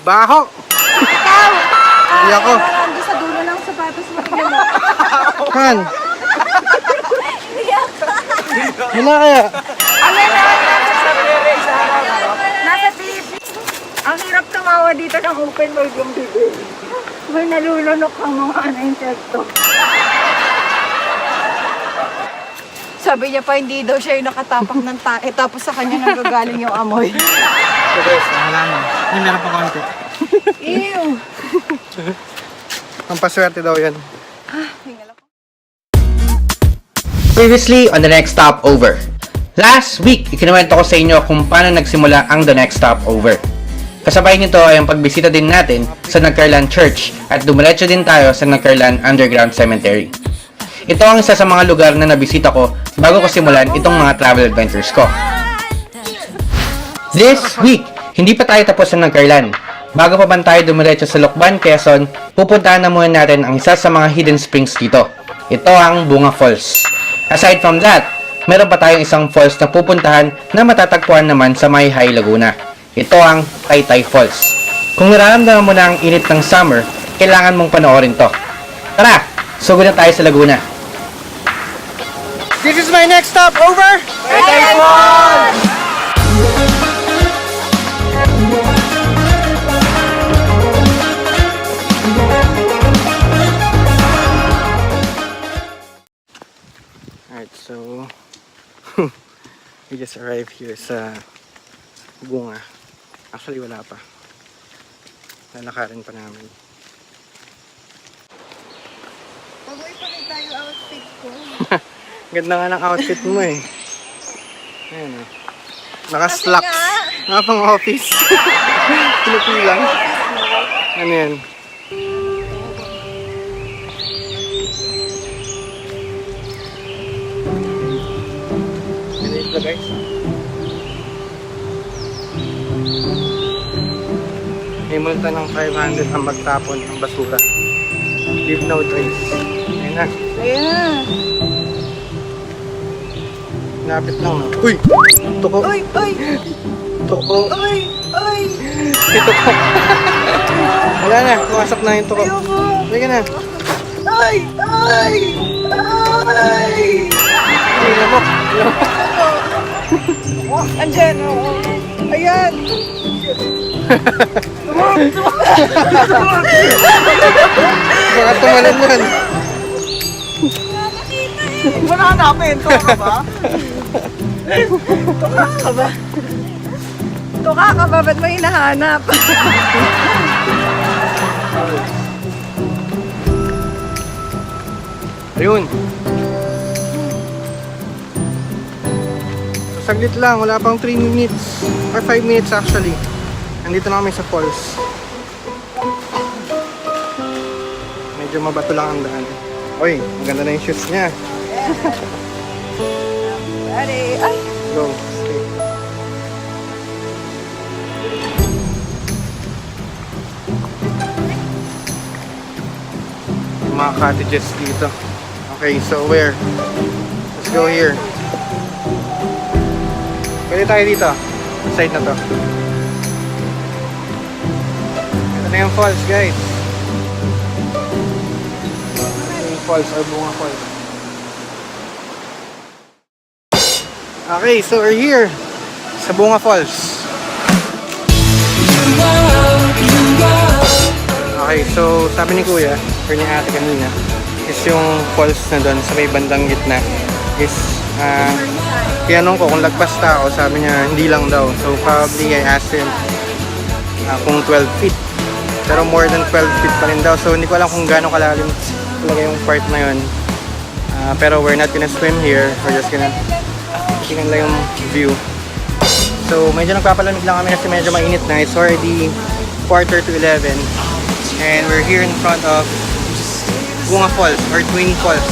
Baho! Ikaw! Hindi ako. Nandun sa dulo ng sapatos mo. Han! Hindi ako. Wala kaya? Ayan na, nasa Philippines. Ang hirap tumawa dito ng open world yung bibig. May nalulunok ang mga insekto. Sabi niya pa hindi daw siya yung nakatapak ng tae tapos sa kanya nanggagaling yung amoy. So guys, wala na. Hindi, meron pa konti. Ew! Ang paswerte daw yan. Hingal ako. Previously on the next stopover. Last week, ikinuwento ko sa inyo kung paano nagsimula ang the next stopover. Kasabay nito ay ang pagbisita din natin sa Nagcarlan Church at dumiretso din tayo sa Nagcarlan Underground Cemetery. Ito ang isa sa mga lugar na nabisita ko bago ko simulan itong mga travel adventures ko. This week, hindi pa tayo tapos sa Nagcarlan. Bago pa man tayo dumiretso sa Lucban, Quezon, pupuntahan na muna natin ang isa sa mga hidden springs dito. Ito ang Bunga Falls. Aside from that, meron pa tayong isang falls na pupuntahan na matatagpuan naman sa Majayjay Laguna. Ito ang Taytay Falls. Kung nararamdaman mo na ang init ng summer, kailangan mong panoorin to. Tara, sugod na tayo sa Laguna. This is my next stop, over! Taytay Falls! Alright, so we just arrived here sa Bunga. Actually, wala pa. Lalakarin pa namin. Pag-uwi pa rin tayo outfit ko. Ganda nga ng outfit mo eh. Ayan o. Naka-slacks. Kasi Nga pang office. Pinipilang. Ano yan? Ganito guys. May multa ng 500 ang magtapon ng basura. Leave no trace. Ayan na. Ayan na. Lapit lang. Uy! Tuko! Uy! Uy! Tuko! Uy! Uy! May tuko! Wala na. Pumasok na yung tuko. Ayoko! Sige na. Ay! Ay! Ay! Ay, lamok. Lamok. Andyan, oo. Ayan! Baka tumalan yan. Wala namin. Tuka ka ba? Tuka ka ba? Tuka ka ba? Ba't mo hinahanap? Ayun. So, saglit lang. Wala pang 3 minutes. Or 5 minutes actually. Nandito na kami sa falls. Medyo mabato lang ang daan. Uy, maganda na yung shoes niya. Ready? Ay! Go. Stay. Mga cottages dito. Okay, so where? Let's go here. Pwede tayo dito. Side na to. Ito na yung falls, guys. Ito yung falls or Bunga Falls. Okay, so we're here sa Bunga Falls. Okay, so sabi ni Kuya, or ni Ate kanina, is yung falls na doon sa may bandang gitna is tinanong ko kung lagpas tao, sabi niya hindi lang daw. So probably I asked him kung 12 feet. Pero more than 12 feet pa rin daw. So hindi ko alam kung gaano kalalim talaga yung part na yun. Pero we're not gonna swim here. We're just gonna tingnan lang yung view. So medyo nagpapalamig lang kami kasi medyo mainit na. It's already 11:45 and we're here in front of Bunga Falls or Twin Falls.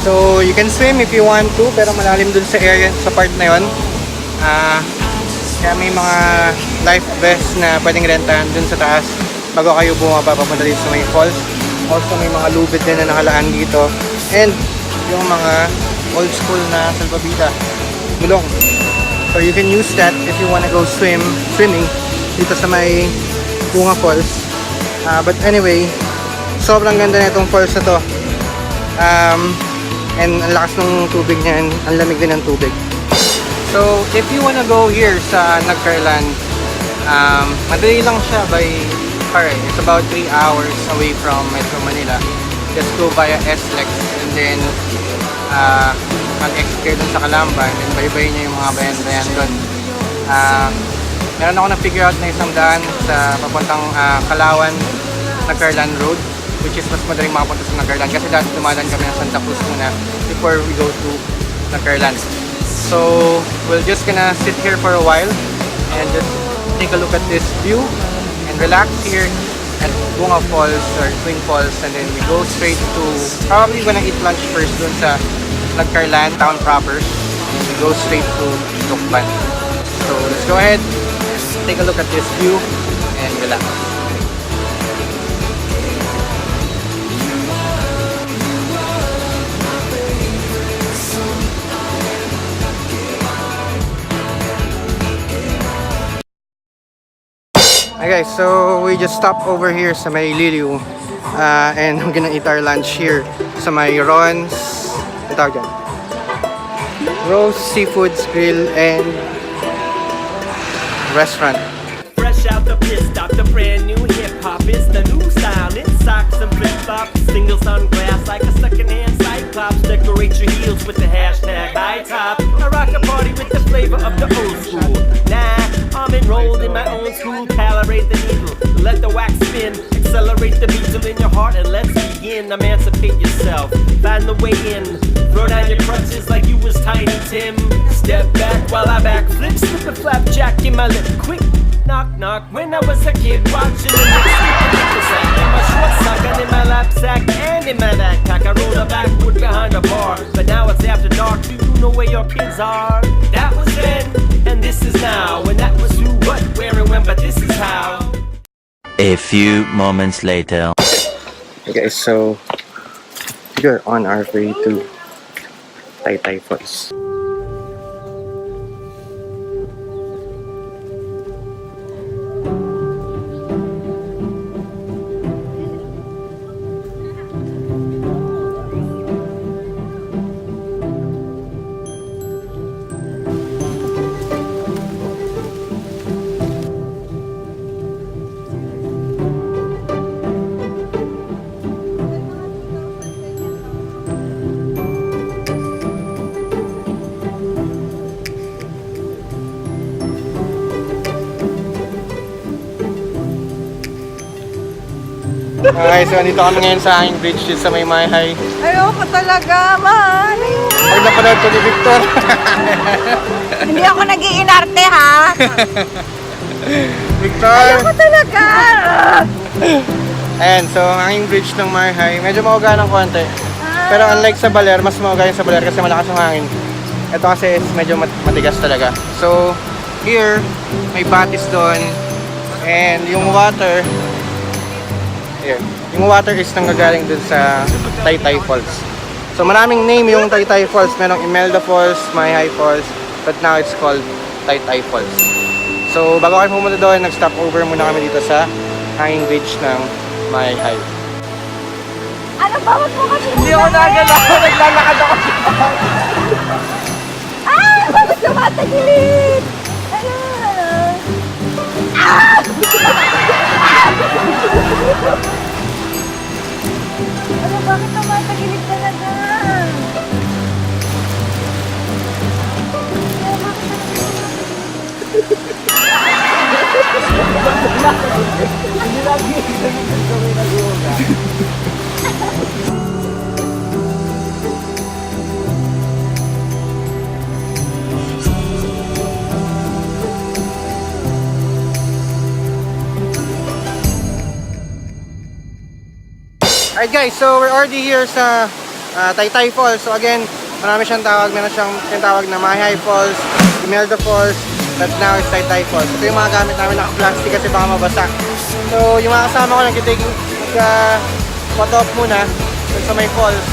So you can swim if you want to, pero malalim dun sa area, sa part na yun. Kaya may mga life vest na pwedeng rentahan dun sa taas bago kayo bumaba papunta dito sa may falls. Also may mga lubid din na nakalaan dito and yung mga old school na salvavida, gulong. So you can use that if you wanna go swimming dito sa may Bunga Falls. But anyway, sobrang ganda na itong falls na to. And ang lakas ng tubig niyan, ang lamig din ng tubig. So, if you wanna go here sa Nagcarlan, madali lang siya by car. It's about 3 hours away from Metro Manila. Just go via SLEX and then mag-exit kayo dun sa Calamba and then baybay niyo yung mga bayan-bayan dun. Meron ako na-figure out na isang daan sa papuntang Kalawan, Nagcarlan Road, which is mas madaling makapunta sa Nagcarlan kasi dati dumadaan kami ng Santa Cruz muna before we go to Nagcarlan. So, we're just gonna sit here for a while and just take a look at this view and relax here at Bunga Falls or Twin Falls, and then we go straight to, probably gonna eat lunch first dun sa Nagcarlan town proper, and we go straight to Lokban. So let's go ahead, take a look at this view and relax. Okay guys, so we just stopped over here sa may Liliw, and I'm gonna eat our lunch here sa may Ron's, ang tawag dyan? Rose Seafoods Grill and Restaurant. Fresh out the pit stop, the brand new hip hop. It's the new style in socks and flip flops. Single sunglass like a secondhand cyclops. Decorate your heels with the hashtag high top. I rock a party with the flavor of the old school. Nah, I'm enrolled in my own school. Calibrate the needle, let the wax spin. Accelerate the beat in your heart and let's begin. Emancipate yourself, find the way in. Throw down your crutches like you was Tiny Tim. Step back while I backflip, slip a flapjack in my lip. Quick knock knock. When I was a kid watching the mix, in my short sock and in my lap sack and in my backpack. I rolled a backwood behind a bar, but now it's after dark. Do you know where your kids are? That was then, and this is now. And that was who, what, where, and when, but this is how. A few moments later. Okay guys, so we're on our way to Taytay Falls. Okay, so nandito kami ngayon sa aking bridge dito sa may Majayjay. Ayoko talaga, man. Pag napanood ko ni Victor. Hindi ako nag-iinarte, ha? Victor! Ayoko talaga. Ayan, so ang aking bridge ng Majayjay, medyo mauga ng konti. Pero unlike sa Baler, mas mauga yung sa Baler kasi malakas ang hangin. Ito kasi is medyo matigas talaga. So, here, may batis doon. And yung water, here. Yung water is nanggagaling dun sa Taytay Falls. So maraming name yung Taytay Falls. Merong Imelda Falls, Majayjay Falls, but now it's called Taytay Falls. So bago kayo pumunta doon, nag-stop over muna kami dito sa hanging beach ng Majayjay. Ano ba? Ba't mo kasi Hindi ako nagalaw, naglalakad ako. Ah! Bakit tumatagilid? Ano? Ah! Ano, bakit tumatagilid talaga? Alright guys, so we're already here sa Taytay Falls. So again, marami siyang tawag. Meron siyang tinatawag na Majayjay Falls, Imelda Falls, but now it's Taytay Falls. Ito yung mga gamit namin naka-plastic kasi baka mabasa. So yung mga kasama ko nag-photo op muna dun sa may falls.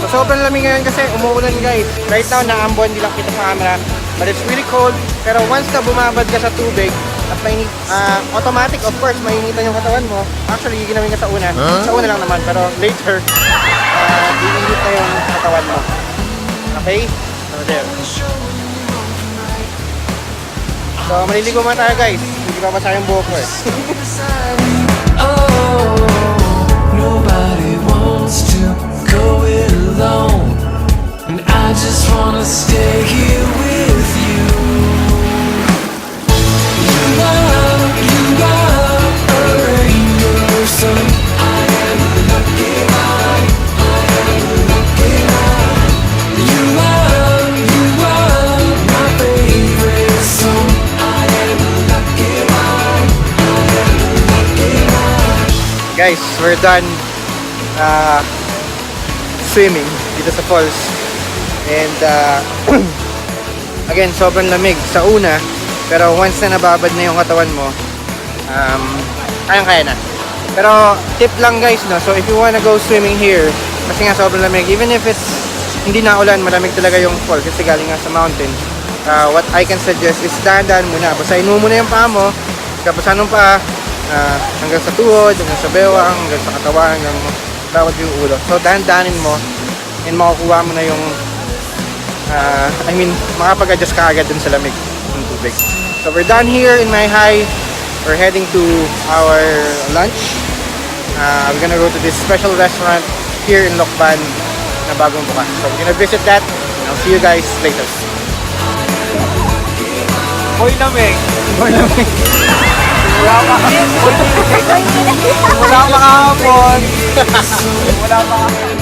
So sobrang lamig ngayon kasi umuulan guys. Right now, naambon, hindi lang kita sa camera. But it's really cold. Pero once na bumabad ka sa tubig, At mainit, automatic of course, mainitan yung katawan mo. Actually, ginawin ka sa una. Sa una lang naman, pero later, iinit na yung katawan mo. Okay? So there. So, maliligo muna tayo guys. Hindi pa basa yung buhok ko eh. Oh, nobody wants to go it alone, and I just wanna stay here with you. You are a rainbow, so I am a lucky man. I am a lucky man. You are my favorite song. I am a lucky man. I am a lucky man. Guys, we're done swimming dito sa falls. And again, sobrang lamig sa una. Pero once na nababad na yung katawan mo, kayang-kaya na. Pero tip lang guys, no? So if you wanna go swimming here, kasi nga sobrang lamig, even if it's hindi na ulan, malamig talaga yung falls kasi galing nga sa mountain. What I can suggest is dahan-dahan muna. Basahin mo muna yung paa mo, basahin mo pa hanggang sa tuhod, hanggang sa bewang, hanggang sa katawan, hanggang bawat yung ulo. So dahan-dahanin mo and makukuha mo na yung makapag-adjust ka agad dun sa lamig ng tubig. So we're done here in Majayjay. We're heading to our lunch. We're gonna go to this special restaurant here in Lokban na bagong bukas. So we're gonna visit that and I'll see you guys later. Hoy lamig! Hoy lamig! Wala pa kahapon! Wala pa kahapon!